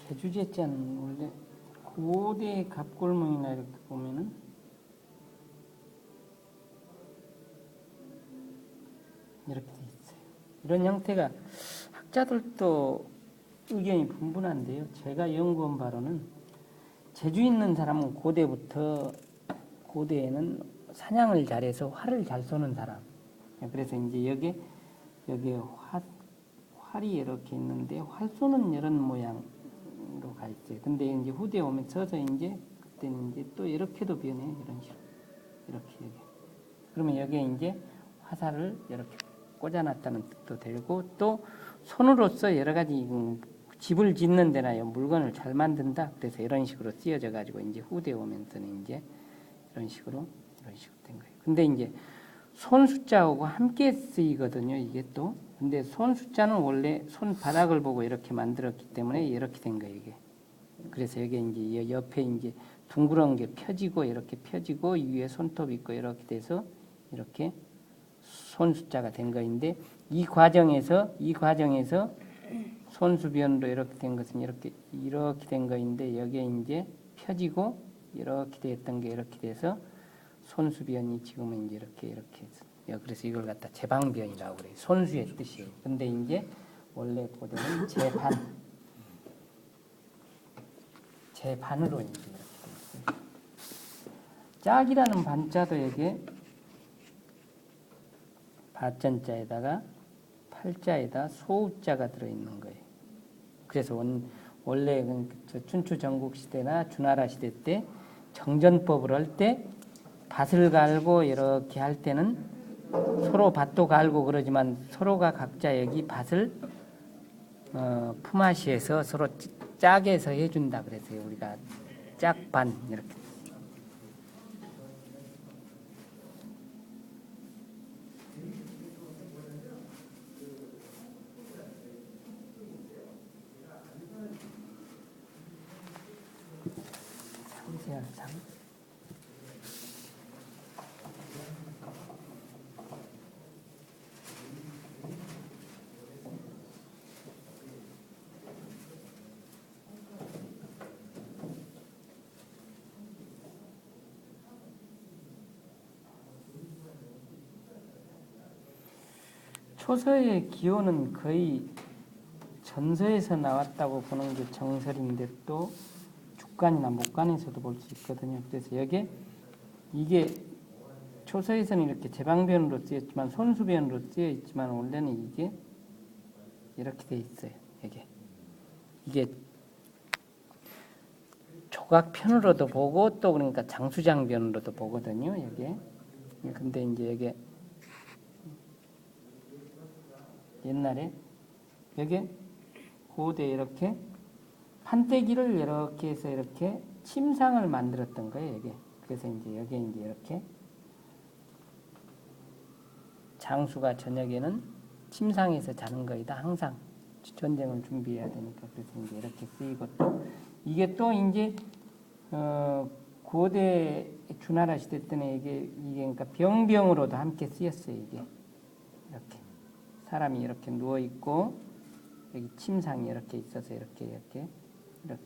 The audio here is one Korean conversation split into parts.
제주제자는 원래 고대 갑골문이나 이렇게 보면은 이렇게 돼 있어요. 이런 형태가 학자들도 의견이 분분한데요. 제가 연구한 바로는 제주 있는 사람은 고대에는 사냥을 잘해서 활을 잘 쏘는 사람. 그래서 이제 여기에 활이 이렇게 있는데 활 쏘는 이런 모양으로 가 있어요. 근데 이제 후대에 오면 서서 이제 그때는 이제 또 이렇게도 변해요. 이런 식으로 이렇게 여기. 그러면 여기에 이제 화살을 이렇게 꽂아놨다는 뜻도 되고 또 손으로서 여러 가지 집을 짓는 데나 물건을 잘 만든다. 그래서 이런 식으로 쓰여져 가지고 이제 후대에 오면서는 이제 이런 식으로 된 거예요. 근데 이제 손 숫자하고 함께 쓰이거든요. 이게 또. 근데 손 숫자는 원래 손바닥을 보고 이렇게 만들었기 때문에 이렇게 된 거예요. 이게. 그래서 여기 이제 옆에 이제 둥그런 게 펴지고 이렇게 펴지고 위에 손톱 있고 이렇게 돼서 이렇게 손 숫자가 된 거인데 이 과정에서 손수변으로 이렇게 된 것은 이렇게 된 거인데 여기에 이제 펴지고 이렇게 됐던 게 이렇게 돼서 손수변이 지금은 이제 이렇게 해서 그래서 이걸 갖다 제방변이라고 그래요. 손수의 뜻이에요. 근데 이제 원래 고대는 제반으로 이제 이렇게 됐어요. 짝이라는 반자도 여기에 바전자에다가 팔자에다 소우자가 들어있는 거예요. 그래서 원래 춘추 전국 시대나 주나라 시대 때 정전법을 할 때 밭을 갈고 이렇게 할 때는 서로 밭도 갈고 그러지만 서로가 각자 여기 밭을 품앗이해서 서로 짝에서 해준다 그래서요. 우리가 짝반 이렇게. 상세할상. 초서의 기호는 거의 전서에서 나왔다고 보는 게 정설인데 또 주간이나 목간에서도 볼 수 있거든요. 그래서 이게 초서에서는 이렇게 제방변으로 쓰였지만 손수변으로 쓰여 있지만 원래는 이게 이렇게 돼 있어요. 이게 조각편으로도 보고 또 그러니까 장수장변으로도 보거든요. 근데 이제 이게 옛날에 여기 고대 이렇게 판때기를 이렇게 해서 이렇게 침상을 만들었던 거예요. 그래서 이제 여기 이제 이렇게 장수가 저녁에는 침상에서 자는 거이다. 항상 전쟁을 준비해야 되니까 그래서 이제 이렇게 쓰이고 또 이게 또 이제 고대 주나라 시대 때는 이게 그러니까 병으로도 함께 쓰였어요. 이렇게 사람이 이렇게 누워 있고 여기 침상이 이렇게 있어서 이렇게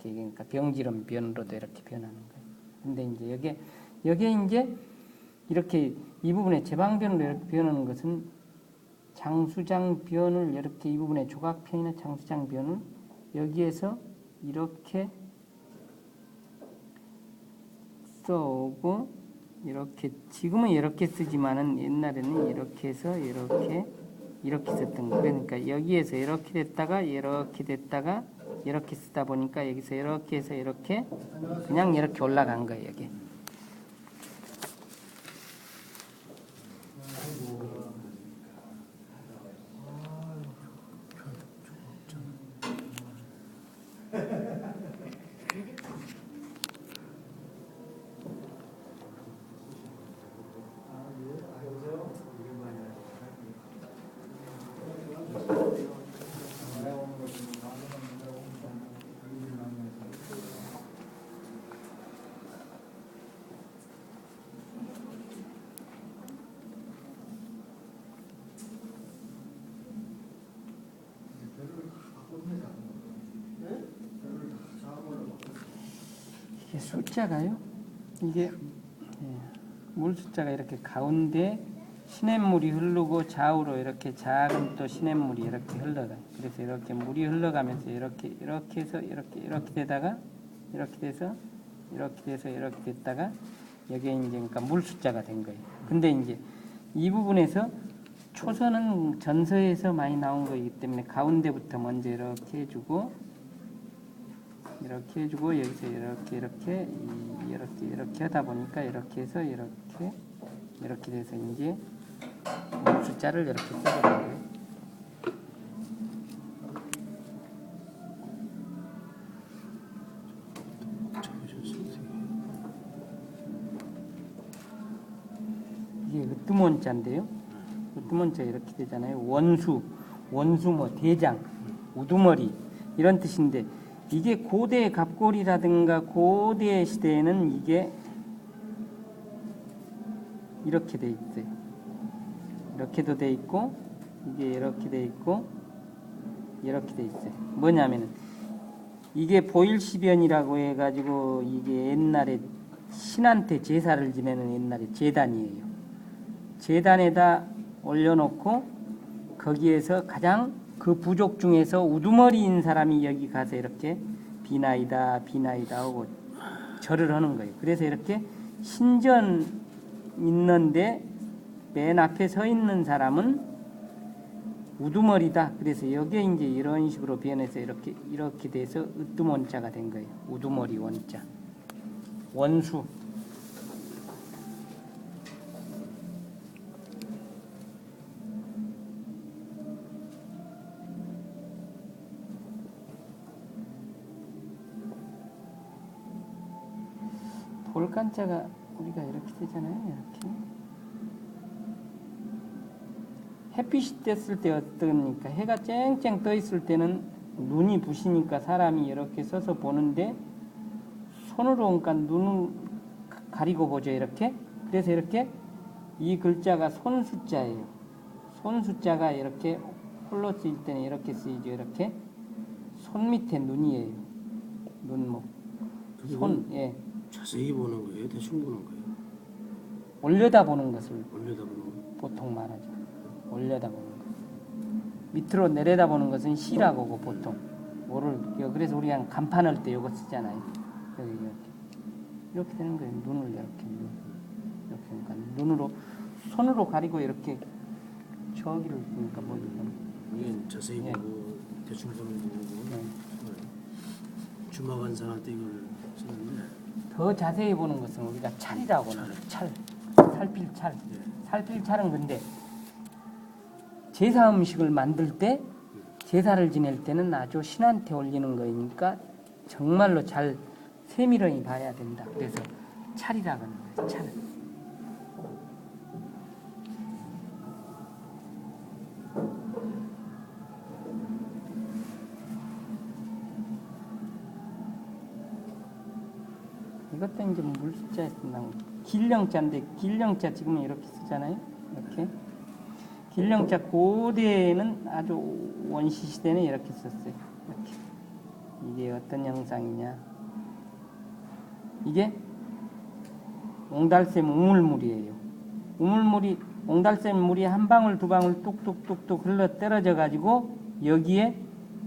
그러니까 병지름 변으로도 이렇게 변하는 거예요. 근데 이제 여기에 이제 이렇게 이 부분에 제방변으로 이렇게 변하는 것은 장수장변을 이렇게 이 부분에 조각편이나 장수장변을 여기에서 이렇게 써오고 이렇게 지금은 이렇게 쓰지만은 옛날에는 이렇게 해서 이렇게 썼던 거. 그러니까 여기에서 이렇게 됐다가 이렇게 쓰다 보니까 여기서 이렇게 해서 이렇게 그냥 이렇게 올라간 거예요. 여기. 숫자가요. 이게 물 숫자가 이렇게 가운데 시냇물이 흐르고 좌우로 이렇게 작은 또 시냇물이 이렇게 흘러가요. 그래서 이렇게 물이 흘러가면서 이렇게 해서 이렇게 되다가 이렇게 돼서 이렇게 됐다가 여기에 이제 그러니까 물 숫자가 된 거예요. 근데 이제 이 부분에서 초선은 전서에서 많이 나온 거이기 때문에 가운데부터 먼저 이렇게 해주고 여기서 이렇게 하다 보니까 이렇게 해서 이렇게 돼서 이제 물 숫자를 이렇게 쓰게 된 거예요. 이게 으뜸원자인데요. 으뜸원자 이렇게 되잖아요. 원수 뭐 대장, 우두머리 이런 뜻인데 이게 고대 갑골이라든가 고대 시대에는 이게 이렇게 돼 있어요. 이렇게도 돼 있고 이게 이렇게 돼 있고 이렇게 돼 있어요. 뭐냐면은 이게 보일시변이라고 해가지고 이게 옛날에 신한테 제사를 지내는 옛날에 제단이에요. 제단에다 올려놓고 거기에서 가장 그 부족 중에서 우두머리인 사람이 여기 가서 이렇게 비나이다 하고 절을 하는 거예요. 그래서 이렇게 신전 있는데 맨 앞에 서 있는 사람은 우두머리다. 그래서 여기에 이제 이런 식으로 변해서 이렇게 돼서 으뜸원자가 된 거예요. 우두머리 원자. 원수. 볼간자가 우리가 이렇게 되잖아요. 이렇게. 햇빛이 떴을 때 어떠니까 해가 쨍쨍 떠 있을 때는 눈이 부시니까 사람이 이렇게 서서 보는데 손으로 그러니까 눈을 가리고 보죠. 이렇게. 그래서 이렇게 이 글자가 손숫자예요. 손숫자가 이렇게 홀로 쓰일 때는 이렇게 쓰이죠. 이렇게. 손 밑에 눈이에요. 눈목. 손. 예. 자세히 보는 거예요? 대충 보는 거예요? 올려다보는 것을 올려다보는 거. 보통 말하죠. 올려다보는 것. 밑으로 내려다보는 것은 시라고고 보통. 그래서 우리 그냥 간판할 때 이거 쓰잖아요. 여기 이렇게 되는 거예요. 눈을 이렇게 그러니까 눈으로 손으로 가리고 이렇게 저기를 보니까 뭐 이게 자세히 예. 보고 대충 보는 거고. 예. 주마관상한테 이걸 쓰는데 더 자세히 보는 것은 우리가 찰이라고 하는 찰. 살필 찰. 살필 찰은 근데 제사 음식을 만들 때 제사를 지낼 때는 아주 신한테 올리는 거니까 정말로 잘 세밀히 봐야 된다. 그래서 찰이라고 하는 거예요. 찰. 이것도 이제 물숫자에서 나온 길령자인데 길령자 지금 이렇게 쓰잖아요. 이렇게. 길령자 고대에는 아주 원시 시대는 이렇게 썼어요. 이렇게. 이게 어떤 형상이냐? 이게 옹달샘 우물물이에요. 옹달샘 물이 한 방울 두 방울 뚝뚝뚝뚝 흘러 떨어져 가지고 여기에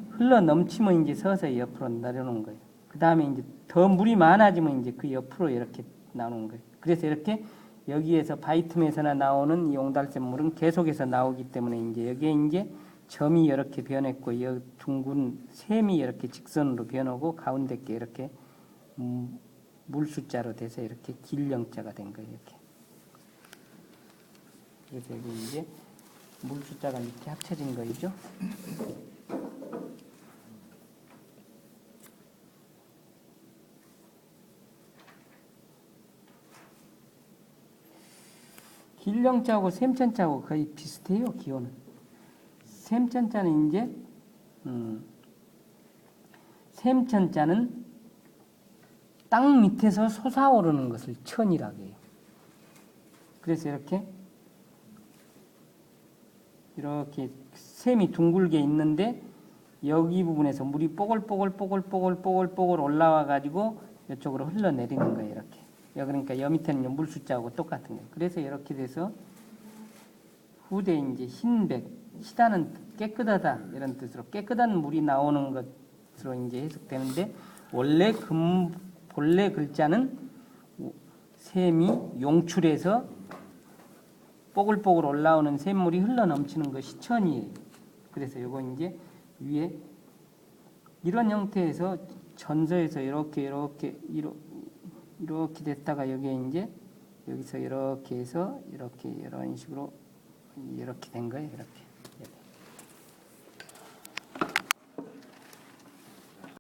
흘러 넘치면 이제 서서히 옆으로 내려오는 거예요. 그 다음에 이제 더 물이 많아지면 이제 그 옆으로 이렇게 나오는 거예요. 그래서 이렇게 여기에서 바위틈에서나 나오는 이 옹달샘 물은 계속해서 나오기 때문에 이제 여기에 이제 점이 이렇게 변했고 이 둥근 셈이 이렇게 직선으로 변하고 가운데 게 이렇게 물 숫자로 돼서 이렇게 길령자가 된 거예요. 이렇게. 그래서 여기 이제 물 숫자가 이렇게 합쳐진 거죠. 길령자하고 샘천자하고 거의 비슷해요. 기호는. 샘천자는 이제 샘천자는 땅 밑에서 솟아오르는 것을 천이라고 해요. 그래서 이렇게 샘이 둥글게 있는데 여기 부분에서 물이 뽀글뽀글 올라와 가지고 이쪽으로 흘러내리는 거예요. 이렇게. 그러니까 여 밑에는 물 숫자하고 똑같은 거예요. 그래서 이렇게 돼서 후대 이제 흰백, 시다는 깨끗하다 이런 뜻으로 깨끗한 물이 나오는 것으로 이제 해석되는데 본래 글자는 샘이 용출해서 뽀글뽀글 올라오는 샘물이 흘러 넘치는 것이 천이에요. 그래서 요거 이제 위에 이런 형태에서 전서에서 이렇게 됐다가 여기에 이제 여기서 이렇게 해서 이렇게 이런 식으로 이렇게 된 거예요. 이렇게.